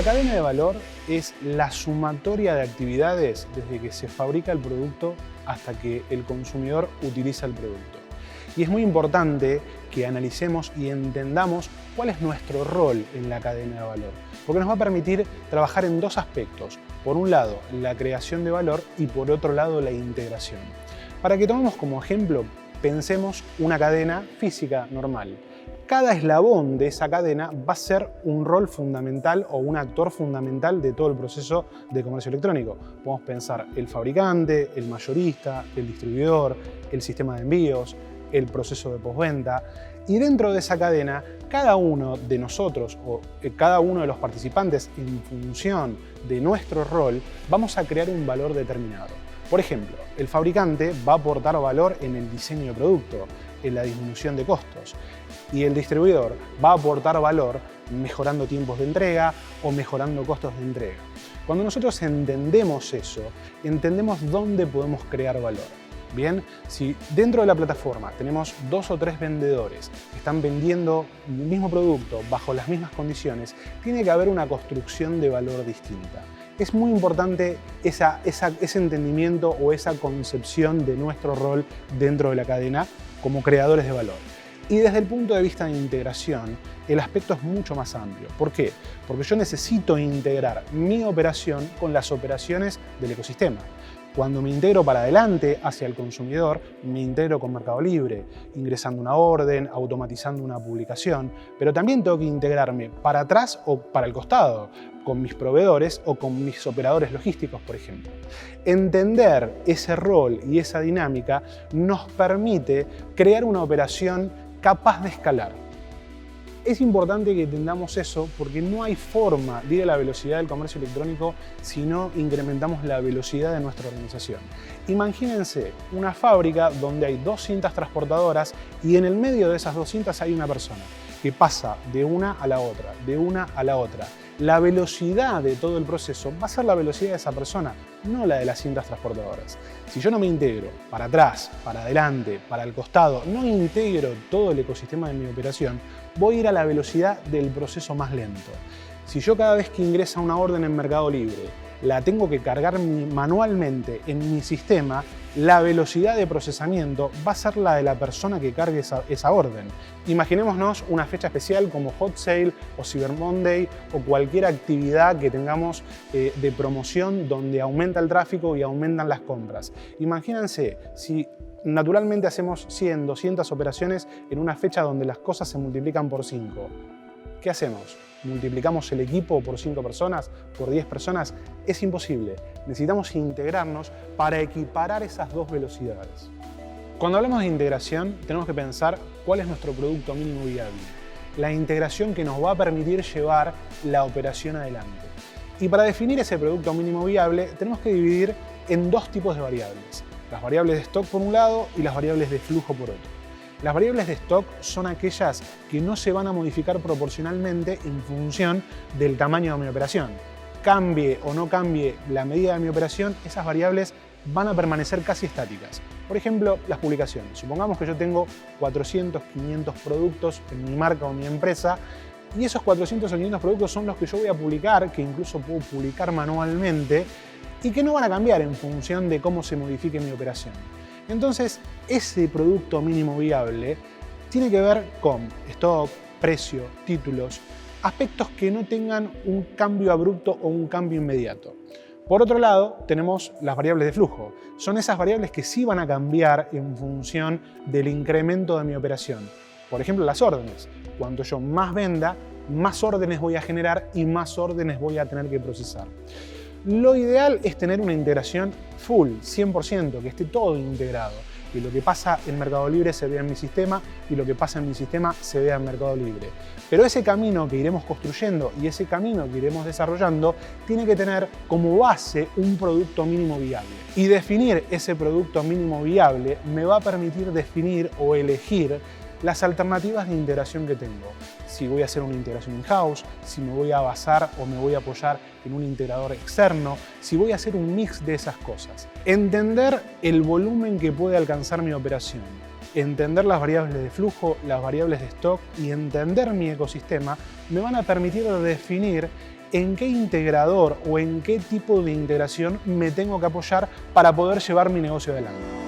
La cadena de valor es la sumatoria de actividades desde que se fabrica el producto hasta que el consumidor utiliza el producto. Y es muy importante que analicemos y entendamos cuál es nuestro rol en la cadena de valor, porque nos va a permitir trabajar en dos aspectos. Por un lado, la creación de valor y por otro lado, la integración. Para que tomemos como ejemplo, pensemos una cadena física normal. Cada eslabón de esa cadena va a ser un rol fundamental o un actor fundamental de todo el proceso de comercio electrónico. Podemos pensar el fabricante, el mayorista, el distribuidor, el sistema de envíos, el proceso de postventa. Y dentro de esa cadena, cada uno de nosotros o cada uno de los participantes, en función de nuestro rol, vamos a crear un valor determinado. Por ejemplo, el fabricante va a aportar valor en el diseño de producto, en la disminución de costos. Y el distribuidor va a aportar valor mejorando tiempos de entrega o mejorando costos de entrega. Cuando nosotros entendemos eso, entendemos dónde podemos crear valor. Bien, si dentro de la plataforma tenemos 2 o 3 vendedores que están vendiendo el mismo producto bajo las mismas condiciones, tiene que haber una construcción de valor distinta. Es muy importante ese entendimiento o esa concepción de nuestro rol dentro de la cadena como creadores de valor. Y desde el punto de vista de integración, el aspecto es mucho más amplio. ¿Por qué? Porque yo necesito integrar mi operación con las operaciones del ecosistema. Cuando me integro para adelante hacia el consumidor, me integro con Mercado Libre, ingresando una orden, automatizando una publicación, pero también tengo que integrarme para atrás o para el costado, con mis proveedores o con mis operadores logísticos, por ejemplo. Entender ese rol y esa dinámica nos permite crear una operación capaz de escalar. Es importante que entendamos eso porque no hay forma de ir a la velocidad del comercio electrónico si no incrementamos la velocidad de nuestra organización. Imagínense una fábrica donde hay 2 cintas transportadoras y en el medio de esas 2 cintas hay una persona que pasa de una a la otra, de una a la otra. La velocidad de todo el proceso va a ser la velocidad de esa persona, no la de las cintas transportadoras. Si yo no me integro para atrás, para adelante, para el costado, no integro todo el ecosistema de mi operación, voy a ir a la velocidad del proceso más lento. Si yo cada vez que ingresa una orden en Mercado Libre la tengo que cargar manualmente en mi sistema, la velocidad de procesamiento va a ser la de la persona que cargue esa orden. Imaginémonos una fecha especial como Hot Sale o Cyber Monday o cualquier actividad que tengamos de promoción donde aumenta el tráfico y aumentan las compras. Imagínense si naturalmente hacemos 100, 200 operaciones en una fecha donde las cosas se multiplican por 5. ¿Qué hacemos? ¿Multiplicamos el equipo por 5 personas, por 10 personas? Es imposible. Necesitamos integrarnos para equiparar esas dos velocidades. Cuando hablamos de integración, tenemos que pensar cuál es nuestro producto mínimo viable. La integración que nos va a permitir llevar la operación adelante. Y para definir ese producto mínimo viable, tenemos que dividir en 2 tipos de variables. Las variables de stock por un lado y las variables de flujo por otro. Las variables de stock son aquellas que no se van a modificar proporcionalmente en función del tamaño de mi operación. Cambie o no cambie la medida de mi operación, esas variables van a permanecer casi estáticas. Por ejemplo, las publicaciones. Supongamos que yo tengo 400, 500 productos en mi marca o mi empresa y esos 400 o 500 productos son los que yo voy a publicar, que incluso puedo publicar manualmente y que no van a cambiar en función de cómo se modifique mi operación. Entonces, ese producto mínimo viable tiene que ver con stock, precio, títulos, aspectos que no tengan un cambio abrupto o un cambio inmediato. Por otro lado, tenemos las variables de flujo. Son esas variables que sí van a cambiar en función del incremento de mi operación. Por ejemplo, las órdenes. Cuanto yo más venda, más órdenes voy a generar y más órdenes voy a tener que procesar. Lo ideal es tener una integración full, 100%, que esté todo integrado. Y lo que pasa en Mercado Libre se vea en mi sistema y lo que pasa en mi sistema se vea en Mercado Libre. Pero ese camino que iremos construyendo y ese camino que iremos desarrollando tiene que tener como base un producto mínimo viable. Y definir ese producto mínimo viable me va a permitir definir o elegir las alternativas de integración que tengo. Si voy a hacer una integración in-house, si me voy a basar o me voy a apoyar en un integrador externo, si voy a hacer un mix de esas cosas. Entender el volumen que puede alcanzar mi operación, entender las variables de flujo, las variables de stock y entender mi ecosistema me van a permitir definir en qué integrador o en qué tipo de integración me tengo que apoyar para poder llevar mi negocio adelante.